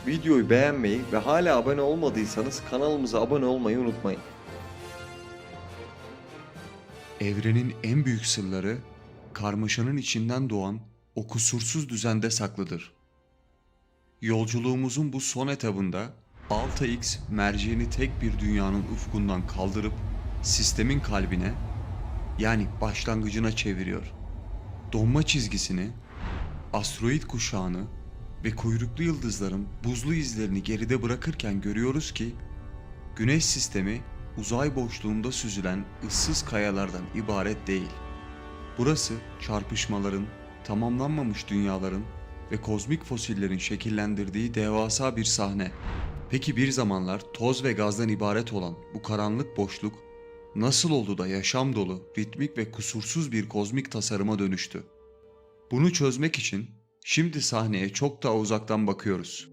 videoyu beğenmeyi ve hala abone olmadıysanız kanalımıza abone olmayı unutmayın. Evrenin en büyük sırları, karmaşanın içinden doğan o kusursuz düzende saklıdır. Yolculuğumuzun bu son etabında Alta X merceğini tek bir dünyanın ufkundan kaldırıp sistemin kalbine, yani başlangıcına çeviriyor. Donma çizgisini, asteroid kuşağını ve kuyruklu yıldızların buzlu izlerini geride bırakırken görüyoruz ki Güneş sistemi uzay boşluğunda süzülen ıssız kayalardan ibaret değil. Burası çarpışmaların, tamamlanmamış dünyaların ve kozmik fosillerin şekillendirdiği devasa bir sahne. Peki bir zamanlar toz ve gazdan ibaret olan bu karanlık boşluk nasıl oldu da yaşam dolu, ritmik ve kusursuz bir kozmik tasarıma dönüştü? Bunu çözmek için şimdi sahneye çok daha uzaktan bakıyoruz.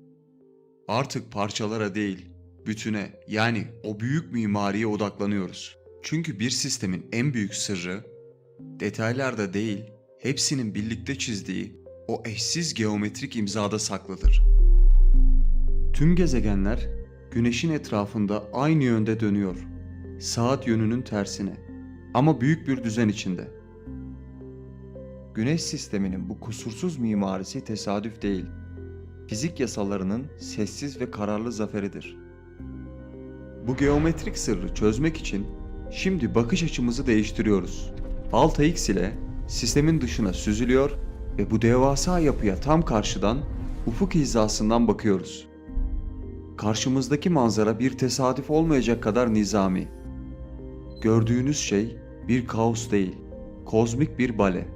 Artık parçalara değil, bütüne, yani o büyük mimariye odaklanıyoruz. Çünkü bir sistemin en büyük sırrı detaylarda değil, hepsinin birlikte çizdiği o eşsiz geometrik imzada saklıdır. Tüm gezegenler Güneş'in etrafında aynı yönde dönüyor. Saat yönünün tersine. Ama büyük bir düzen içinde. Güneş sisteminin bu kusursuz mimarisi tesadüf değil. Fizik yasalarının sessiz ve kararlı zaferidir. Bu geometrik sırrı çözmek için şimdi bakış açımızı değiştiriyoruz. Alta X ile sistemin dışına süzülüyor ve bu devasa yapıya tam karşıdan ufuk hizasından bakıyoruz. Karşımızdaki manzara bir tesadüf olmayacak kadar nizami. Gördüğünüz şey bir kaos değil, kozmik bir bale.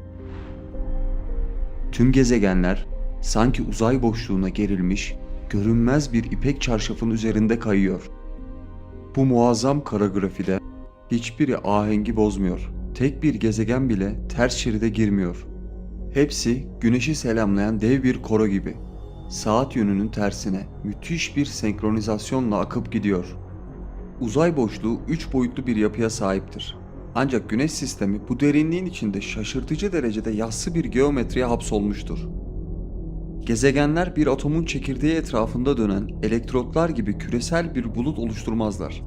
Tüm gezegenler sanki uzay boşluğuna gerilmiş, görünmez bir ipek çarşafın üzerinde kayıyor. Bu muazzam koreografide hiçbiri ahengi bozmuyor. Tek bir gezegen bile ters şeride girmiyor. Hepsi güneşi selamlayan dev bir koro gibi. Saat yönünün tersine müthiş bir senkronizasyonla akıp gidiyor. Uzay boşluğu 3 boyutlu bir yapıya sahiptir. Ancak güneş sistemi bu derinliğin içinde şaşırtıcı derecede yassı bir geometriye hapsolmuştur. Gezegenler bir atomun çekirdeği etrafında dönen elektrotlar gibi küresel bir bulut oluşturmazlar.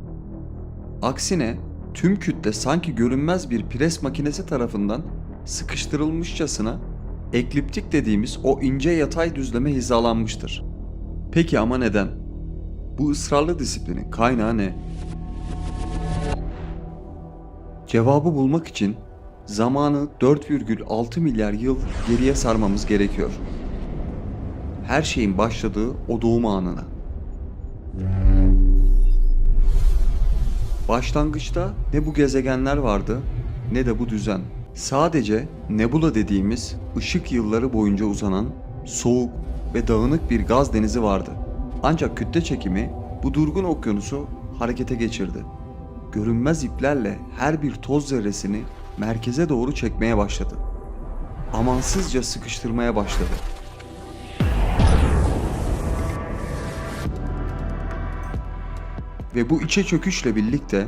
Aksine tüm kütle sanki görünmez bir pres makinesi tarafından sıkıştırılmışçasına ekliptik dediğimiz o ince yatay düzleme hizalanmıştır. Peki ama neden? Bu ısrarlı disiplinin kaynağı ne? Cevabı bulmak için zamanı 4,6 milyar yıl geriye sarmamız gerekiyor. Her şeyin başladığı o doğum anına. Başlangıçta ne bu gezegenler vardı ne de bu düzen. Sadece nebula dediğimiz ışık yılları boyunca uzanan soğuk ve dağınık bir gaz denizi vardı. Ancak kütle çekimi bu durgun okyanusu harekete geçirdi. Görünmez iplerle her bir toz zerresini merkeze doğru çekmeye başladı. Amansızca sıkıştırmaya başladı. Ve bu içe çöküşle birlikte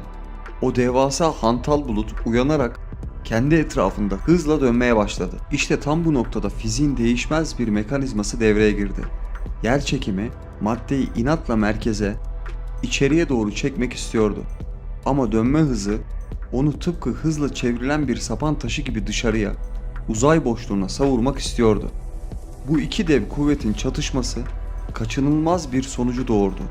o devasa hantal bulut uyanarak kendi etrafında hızla dönmeye başladı. İşte tam bu noktada fiziğin değişmez bir mekanizması devreye girdi. Yer çekimi maddeyi inatla merkeze, içeriye doğru çekmek istiyordu. Ama dönme hızı onu tıpkı hızla çevrilen bir sapan taşı gibi dışarıya, uzay boşluğuna savurmak istiyordu. Bu iki dev kuvvetin çatışması kaçınılmaz bir sonucu doğurdu.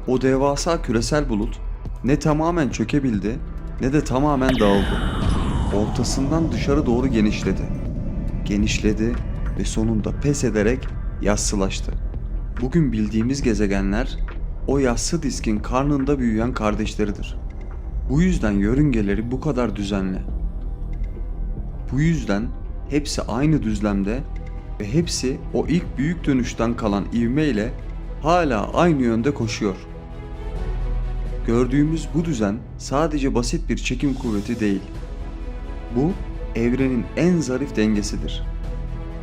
O devasa küresel bulut ne tamamen çökebildi ne de tamamen dağıldı. Ortasından dışarı doğru genişledi. Genişledi ve sonunda pes ederek yassılaştı. Bugün bildiğimiz gezegenler o yassı diskin karnında büyüyen kardeşleridir. Bu yüzden yörüngeleri bu kadar düzenli. Bu yüzden hepsi aynı düzlemde ve hepsi o ilk büyük dönüşten kalan ivmeyle hala aynı yönde koşuyor. Gördüğümüz bu düzen sadece basit bir çekim kuvveti değil. Bu evrenin en zarif dengesidir.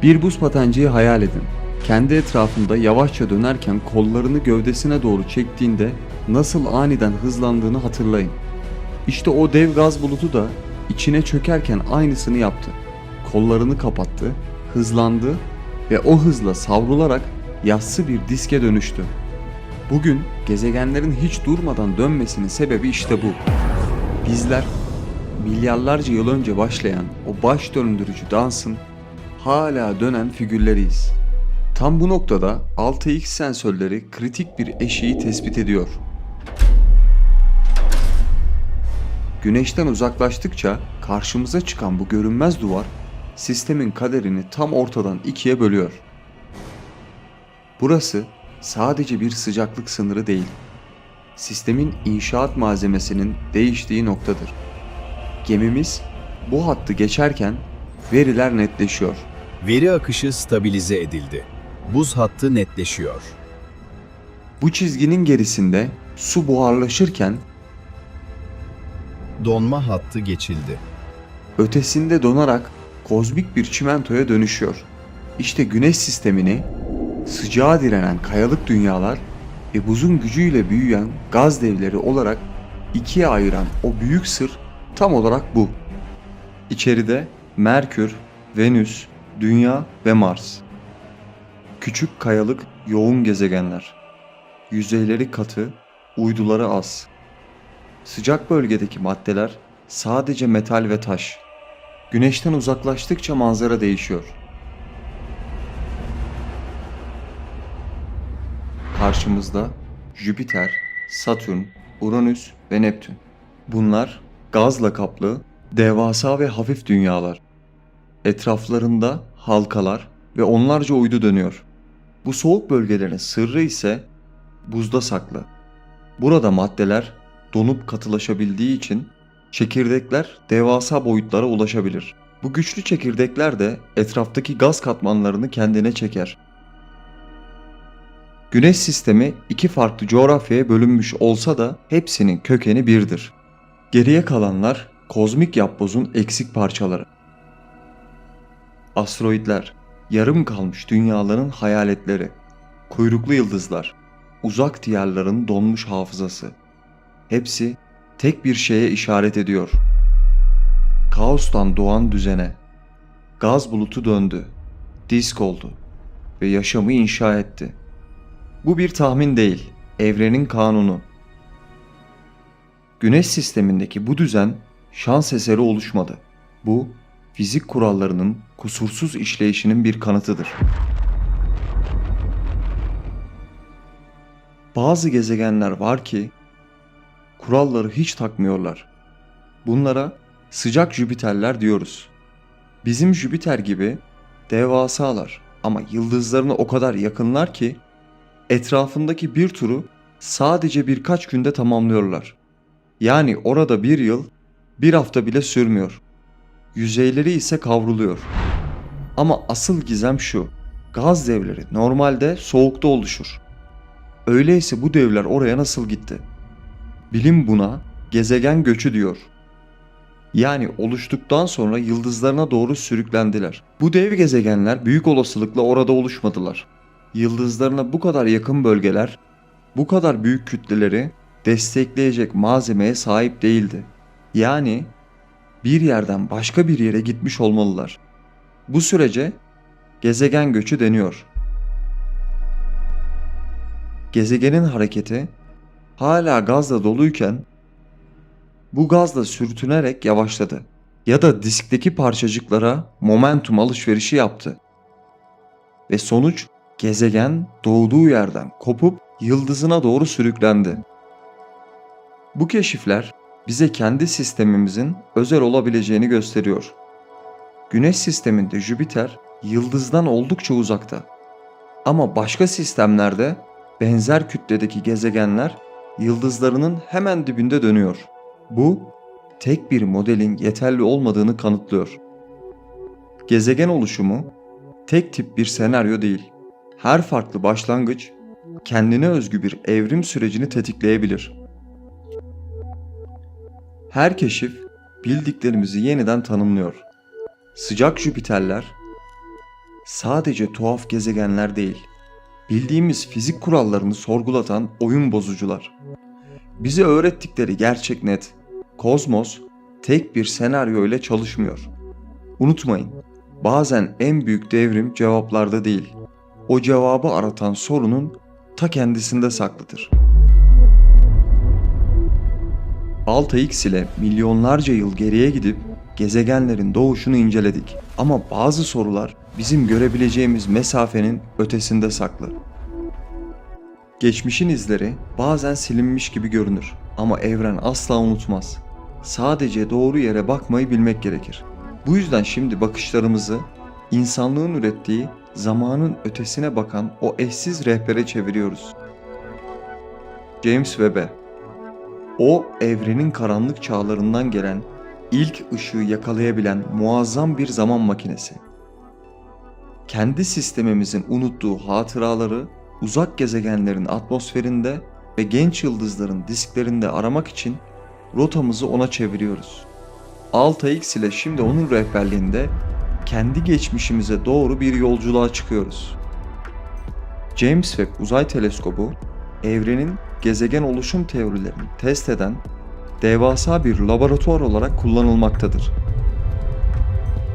Bir buz patenciyi hayal edin. Kendi etrafında yavaşça dönerken kollarını gövdesine doğru çektiğinde nasıl aniden hızlandığını hatırlayın. İşte o dev gaz bulutu da içine çökerken aynısını yaptı. Kollarını kapattı, hızlandı ve o hızla savrularak yassı bir diske dönüştü. Bugün gezegenlerin hiç durmadan dönmesinin sebebi işte bu. Bizler milyarlarca yıl önce başlayan o baş döndürücü dansın hala dönen figürleriyiz. Tam bu noktada 6X sensörleri kritik bir eşiği tespit ediyor. Güneşten uzaklaştıkça karşımıza çıkan bu görünmez duvar sistemin kaderini tam ortadan ikiye bölüyor. Burası sadece bir sıcaklık sınırı değil, sistemin inşaat malzemesinin değiştiği noktadır. Gemimiz bu hattı geçerken veriler netleşiyor. Veri akışı stabilize edildi. Buz hattı netleşiyor. Bu çizginin gerisinde su buharlaşırken Donma hattı geçildi. ötesinde donarak kozmik bir çimentoya dönüşüyor. İşte Güneş sistemini sıcağa direnen kayalık dünyalar ve buzun gücüyle büyüyen gaz devleri olarak ikiye ayıran o büyük sır tam olarak bu. İçeride Merkür, Venüs, Dünya ve Mars. Küçük kayalık yoğun gezegenler. Yüzeyleri katı, uyduları az. Sıcak bölgedeki maddeler sadece metal ve taş. Güneşten uzaklaştıkça manzara değişiyor. Karşımızda Jüpiter, Satürn, Uranüs ve Neptün. Bunlar gazla kaplı, devasa ve hafif dünyalar. Etraflarında halkalar ve onlarca uydu dönüyor. Bu soğuk bölgelerin sırrı ise buzda saklı. Burada maddeler donup katılaşabildiği için çekirdekler devasa boyutlara ulaşabilir. Bu güçlü çekirdekler de etraftaki gaz katmanlarını kendine çeker. Güneş sistemi iki farklı coğrafyaya bölünmüş olsa da hepsinin kökeni birdir. Geriye kalanlar kozmik yapbozun eksik parçaları. Asteroidler, yarım kalmış dünyaların hayaletleri, kuyruklu yıldızlar, uzak diyarların donmuş hafızası. Hepsi tek bir şeye işaret ediyor. Kaostan doğan düzene. Gaz bulutu döndü, disk oldu ve yaşamı inşa etti. Bu bir tahmin değil, evrenin kanunu. Güneş sistemindeki bu düzen şans eseri oluşmadı. Bu, fizik kurallarının kusursuz işleyişinin bir kanıtıdır. Bazı gezegenler var ki kuralları hiç takmıyorlar. Bunlara sıcak Jüpiterler diyoruz. Bizim Jüpiter gibi devasalar ama yıldızlarına o kadar yakınlar ki etrafındaki bir turu sadece birkaç günde tamamlıyorlar. Yani orada bir yıl, bir hafta bile sürmüyor. Yüzeyleri ise kavruluyor. Ama asıl gizem şu: gaz devleri normalde soğukta oluşur. Öyleyse bu devler oraya nasıl gitti? Bilim buna gezegen göçü diyor. Yani oluştuktan sonra yıldızlarına doğru sürüklendiler. Bu dev gezegenler büyük olasılıkla orada oluşmadılar. Yıldızlarına bu kadar yakın bölgeler, bu kadar büyük kütleleri destekleyecek malzemeye sahip değildi. Yani bir yerden başka bir yere gitmiş olmalılar. Bu sürece gezegen göçü deniyor. Gezegenin hareketi hala gazla doluyken bu gazla sürtünerek yavaşladı ya da diskteki parçacıklara momentum alışverişi yaptı. Ve sonuç, gezegen doğduğu yerden kopup yıldızına doğru sürüklendi. Bu keşifler bize kendi sistemimizin özel olabileceğini gösteriyor. Güneş sisteminde Jüpiter yıldızdan oldukça uzakta. Ama başka sistemlerde benzer kütledeki gezegenler yıldızlarının hemen dibinde dönüyor. Bu, tek bir modelin yeterli olmadığını kanıtlıyor. Gezegen oluşumu tek tip bir senaryo değil. Her farklı başlangıç kendine özgü bir evrim sürecini tetikleyebilir. Her keşif bildiklerimizi yeniden tanımlıyor. Sıcak Jüpiterler sadece tuhaf gezegenler değil, bildiğimiz fizik kurallarını sorgulatan oyun bozucular. Bize öğrettikleri gerçek net. Kozmos tek bir senaryo ile çalışmıyor. Unutmayın, bazen en büyük devrim cevaplarda değil, o cevabı aratan sorunun ta kendisinde saklıdır. Alta X ile milyonlarca yıl geriye gidip gezegenlerin doğuşunu inceledik. Ama bazı sorular bizim görebileceğimiz mesafenin ötesinde saklı. Geçmişin izleri bazen silinmiş gibi görünür ama evren asla unutmaz. Sadece doğru yere bakmayı bilmek gerekir. Bu yüzden şimdi bakışlarımızı insanlığın ürettiği zamanın ötesine bakan o eşsiz rehbere çeviriyoruz. James Webb. O evrenin karanlık çağlarından gelen ilk ışığı yakalayabilen muazzam bir zaman makinesi. Kendi sistemimizin unuttuğu hatıraları uzak gezegenlerin atmosferinde ve genç yıldızların disklerinde aramak için rotamızı ona çeviriyoruz. Alta X ile şimdi onun rehberliğinde kendi geçmişimize doğru bir yolculuğa çıkıyoruz. James Webb Uzay Teleskobu, evrenin gezegen oluşum teorilerini test eden devasa bir laboratuvar olarak kullanılmaktadır.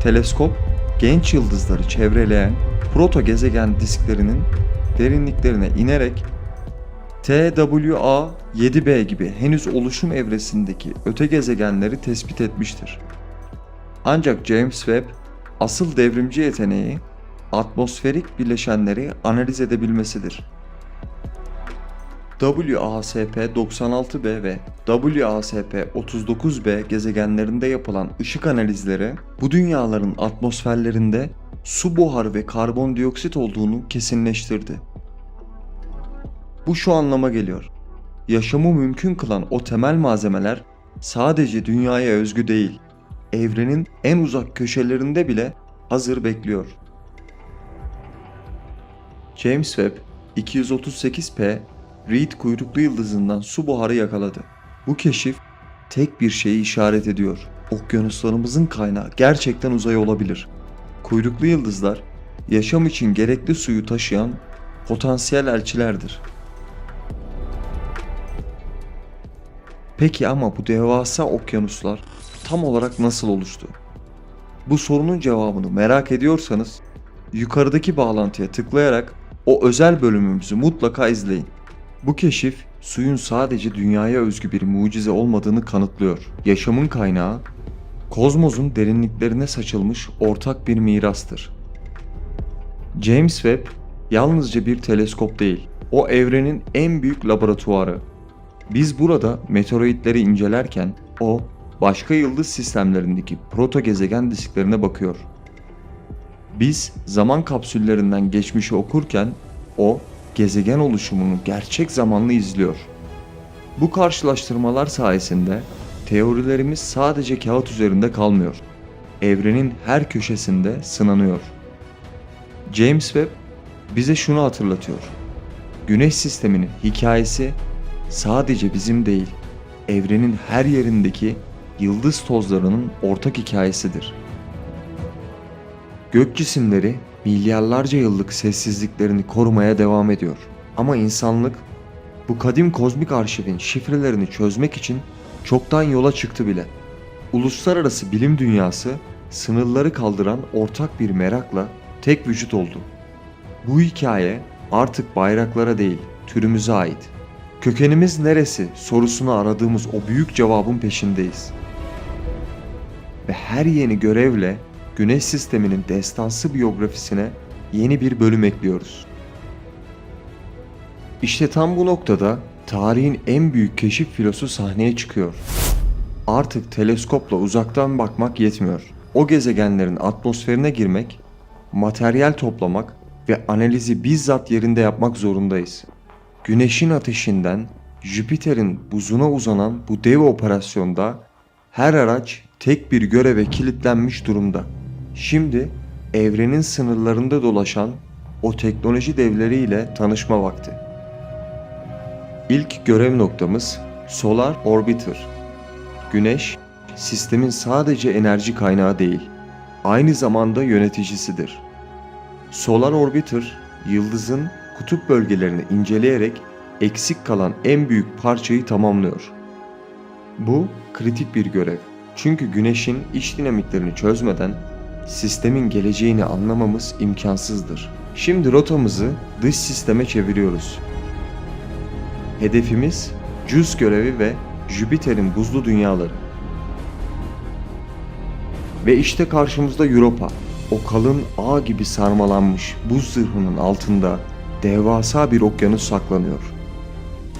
Teleskop, genç yıldızları çevreleyen proto gezegen disklerinin derinliklerine inerek TWA-7b gibi henüz oluşum evresindeki öte gezegenleri tespit etmiştir. Ancak James Webb asıl devrimci yeteneği atmosferik bileşenleri analiz edebilmesidir. WASP-96b ve WASP-39b gezegenlerinde yapılan ışık analizleri bu dünyaların atmosferlerinde su buharı ve karbondioksit olduğunu kesinleştirdi. Bu şu anlama geliyor: yaşamı mümkün kılan o temel malzemeler sadece dünyaya özgü değil, evrenin en uzak köşelerinde bile hazır bekliyor. James Webb 238p Reed kuyruklu yıldızından su buharı yakaladı. Bu keşif tek bir şeyi işaret ediyor: okyanuslarımızın kaynağı gerçekten uzay olabilir. Kuyruklu yıldızlar yaşam için gerekli suyu taşıyan potansiyel elçilerdir. Peki ama bu devasa okyanuslar tam olarak nasıl oluştu? Bu sorunun cevabını merak ediyorsanız yukarıdaki bağlantıya tıklayarak o özel bölümümüzü mutlaka izleyin. Bu keşif suyun sadece dünyaya özgü bir mucize olmadığını kanıtlıyor. Yaşamın kaynağı kozmosun derinliklerine saçılmış ortak bir mirastır. James Webb yalnızca bir teleskop değil, o evrenin en büyük laboratuvarı. Biz burada meteoroidleri incelerken o başka yıldız sistemlerindeki proto gezegen disklerine bakıyor. Biz zaman kapsüllerinden geçmişi okurken o gezegen oluşumunu gerçek zamanlı izliyor. Bu karşılaştırmalar sayesinde teorilerimiz sadece kağıt üzerinde kalmıyor. Evrenin her köşesinde sınanıyor. James Webb bize şunu hatırlatıyor: Güneş sisteminin hikayesi sadece bizim değil, evrenin her yerindeki yıldız tozlarının ortak hikayesidir. Gök cisimleri milyarlarca yıllık sessizliklerini korumaya devam ediyor. Ama insanlık bu kadim kozmik arşivin şifrelerini çözmek için çoktan yola çıktı bile. Uluslararası bilim dünyası sınırları kaldıran ortak bir merakla tek vücut oldu. Bu hikaye artık bayraklara değil, türümüze ait. Kökenimiz neresi sorusunu aradığımız o büyük cevabın peşindeyiz. Ve her yeni görevle Güneş sisteminin destansı biyografisine yeni bir bölüm ekliyoruz. İşte tam bu noktada tarihin en büyük keşif filosu sahneye çıkıyor. Artık teleskopla uzaktan bakmak yetmiyor. O gezegenlerin atmosferine girmek, materyal toplamak ve analizi bizzat yerinde yapmak zorundayız. Güneşin ateşinden Jüpiter'in buzuna uzanan bu dev operasyonda her araç tek bir göreve kilitlenmiş durumda. Şimdi evrenin sınırlarında dolaşan o teknoloji devleriyle tanışma vakti. İlk görev noktamız Solar Orbiter. Güneş, sistemin sadece enerji kaynağı değil, aynı zamanda yöneticisidir. Solar Orbiter, yıldızın kutup bölgelerini inceleyerek eksik kalan en büyük parçayı tamamlıyor. Bu kritik bir görev. Çünkü Güneş'in iç dinamiklerini çözmeden sistemin geleceğini anlamamız imkansızdır. Şimdi rotamızı dış sisteme çeviriyoruz. Hedefimiz JUICE görevi ve Jüpiter'in buzlu dünyaları. Ve işte karşımızda Europa. O kalın ağ gibi sarmalanmış buz zırhının altında devasa bir okyanus saklanıyor.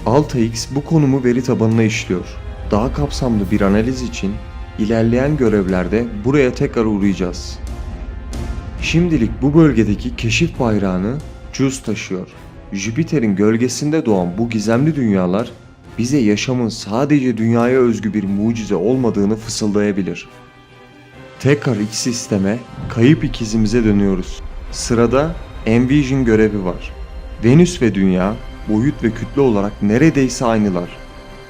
Alta X bu konumu veri tabanına işliyor. Daha kapsamlı bir analiz için ilerleyen görevlerde buraya tekrar uğrayacağız. Şimdilik bu bölgedeki keşif bayrağını JUICE taşıyor. Jüpiter'in gölgesinde doğan bu gizemli dünyalar bize yaşamın sadece dünyaya özgü bir mucize olmadığını fısıldayabilir. Tekrar X sisteme, kayıp ikizimize dönüyoruz. Sırada Envision görevi var. Venüs ve Dünya boyut ve kütle olarak neredeyse aynılar.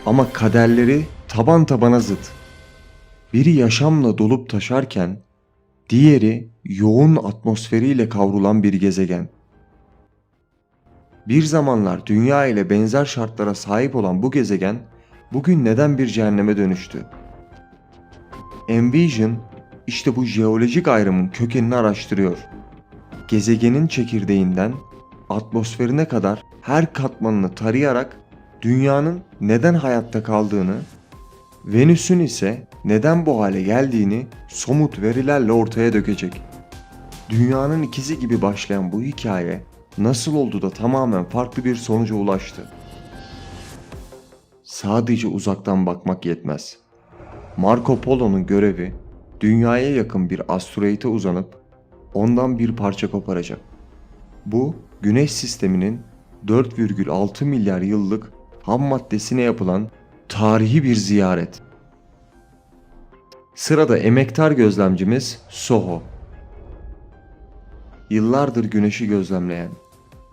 Ama kaderleri taban tabana zıt. Biri yaşamla dolup taşarken diğeri yoğun atmosferiyle kavrulan bir gezegen. Bir zamanlar Dünya ile benzer şartlara sahip olan bu gezegen bugün neden bir cehenneme dönüştü? Envision işte bu jeolojik ayrımın kökenini araştırıyor. Gezegenin çekirdeğinden atmosferine kadar her katmanını tarayarak Dünya'nın neden hayatta kaldığını, Venüs'ün ise neden bu hale geldiğini somut verilerle ortaya dökecek. Dünyanın ikizi gibi başlayan bu hikaye nasıl oldu da tamamen farklı bir sonuca ulaştı? Sadece uzaktan bakmak yetmez. Marco Polo'nun görevi Dünya'ya yakın bir asteroide uzanıp ondan bir parça koparacak. Bu Güneş sisteminin 4,6 milyar yıllık ham maddesine yapılan tarihi bir ziyaret. Sırada emektar gözlemcimiz Soho. Yıllardır Güneş'i gözlemleyen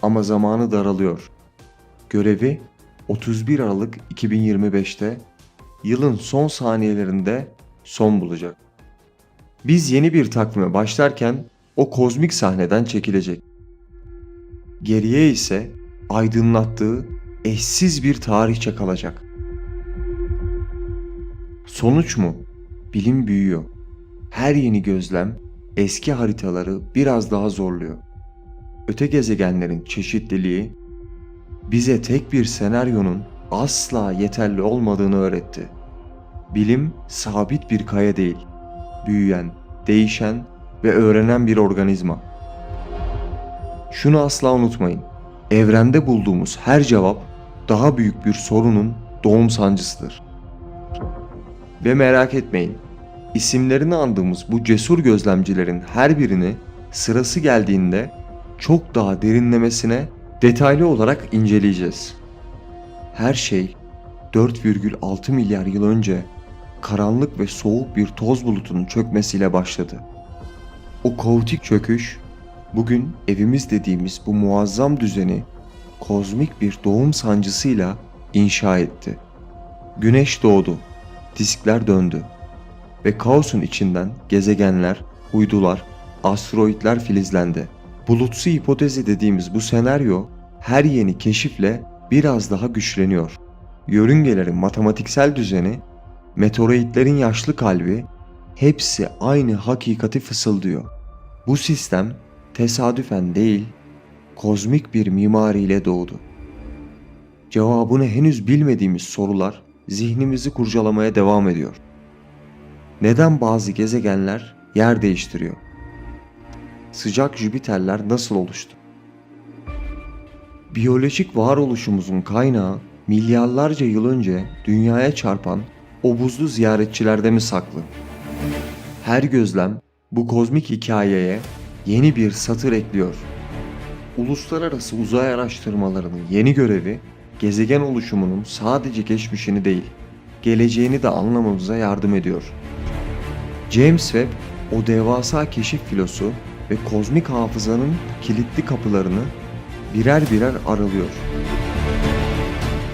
ama zamanı daralıyor. Görevi 31 Aralık 2025'te yılın son saniyelerinde son bulacak. Biz yeni bir takvime başlarken o kozmik sahneden çekilecek. Geriye ise aydınlattığı eşsiz bir tarihçe kalacak. Sonuç mu? Bilim büyüyor. Her yeni gözlem eski haritaları biraz daha zorluyor. Öte gezegenlerin çeşitliliği bize tek bir senaryonun asla yeterli olmadığını öğretti. Bilim sabit bir kaya değil, büyüyen, değişen ve öğrenen bir organizma. Şunu asla unutmayın. Evrende bulduğumuz her cevap daha büyük bir sorunun doğum sancısıdır. Ve merak etmeyin, isimlerini andığımız bu cesur gözlemcilerin her birini sırası geldiğinde çok daha derinlemesine detaylı olarak inceleyeceğiz. Her şey 4,6 milyar yıl önce karanlık ve soğuk bir toz bulutunun çökmesiyle başladı. O kaotik çöküş bugün evimiz dediğimiz bu muazzam düzeni kozmik bir doğum sancısıyla inşa etti. Güneş doğdu, diskler döndü ve kaosun içinden gezegenler, uydular, asteroidler filizlendi. Bulutsu hipotezi dediğimiz bu senaryo her yeni keşifle biraz daha güçleniyor. Yörüngelerin matematiksel düzeni, meteoroidlerin yaşlı kalbi, hepsi aynı hakikati fısıldıyor. Bu sistem tesadüfen değil, kozmik bir mimariyle doğdu. Cevabını henüz bilmediğimiz sorular zihnimizi kurcalamaya devam ediyor. Neden bazı gezegenler yer değiştiriyor? Sıcak Jüpiterler nasıl oluştu? Biyolojik varoluşumuzun kaynağı milyarlarca yıl önce dünyaya çarpan o buzlu ziyaretçilerde mi saklı? Her gözlem bu kozmik hikayeye yeni bir satır ekliyor. Uluslararası uzay araştırmalarının yeni görevi gezegen oluşumunun sadece geçmişini değil, geleceğini de anlamamıza yardım ediyor. James Webb o devasa keşif filosu ve kozmik hafızanın kilitli kapılarını birer birer aralıyor.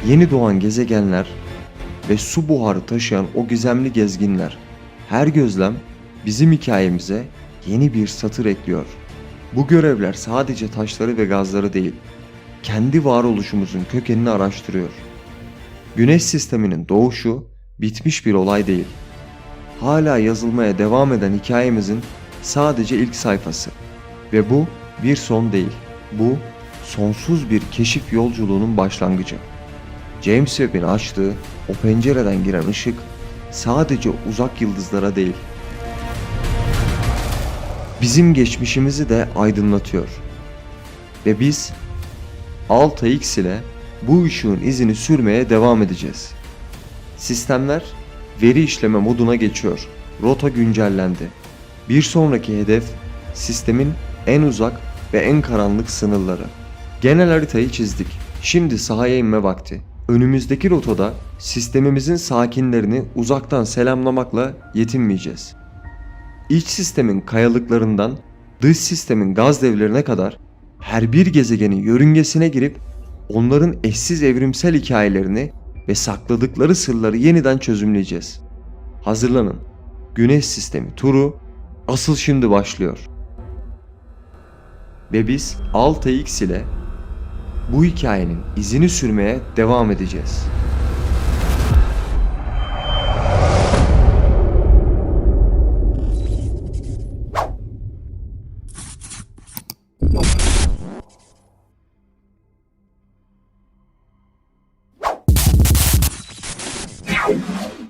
Yeni doğan gezegenler ve su buharı taşıyan o gizemli gezginler, her gözlem bizim hikayemize yeni bir satır ekliyor. Bu görevler sadece taşları ve gazları değil, kendi varoluşumuzun kökenini araştırıyor. Güneş sisteminin doğuşu bitmiş bir olay değil. Hala yazılmaya devam eden hikayemizin sadece ilk sayfası ve bu bir son değil. Bu sonsuz bir keşif yolculuğunun başlangıcı. James Webb'in açtığı o pencereden giren ışık sadece uzak yıldızlara değil, bizim geçmişimizi de aydınlatıyor. Ve biz Alta X ile bu ışığın izini sürmeye devam edeceğiz. Sistemler veri işleme moduna geçiyor. Rota güncellendi. Bir sonraki hedef sistemin en uzak ve en karanlık sınırları. Genel haritayı çizdik. Şimdi sahaya inme vakti. Önümüzdeki rotada sistemimizin sakinlerini uzaktan selamlamakla yetinmeyeceğiz. İç sistemin kayalıklarından dış sistemin gaz devlerine kadar her bir gezegenin yörüngesine girip onların eşsiz evrimsel hikayelerini ve sakladıkları sırları yeniden çözümleyeceğiz. Hazırlanın. Güneş sistemi turu asıl şimdi başlıyor. Ve biz Alta X ile bu hikayenin izini sürmeye devam edeceğiz.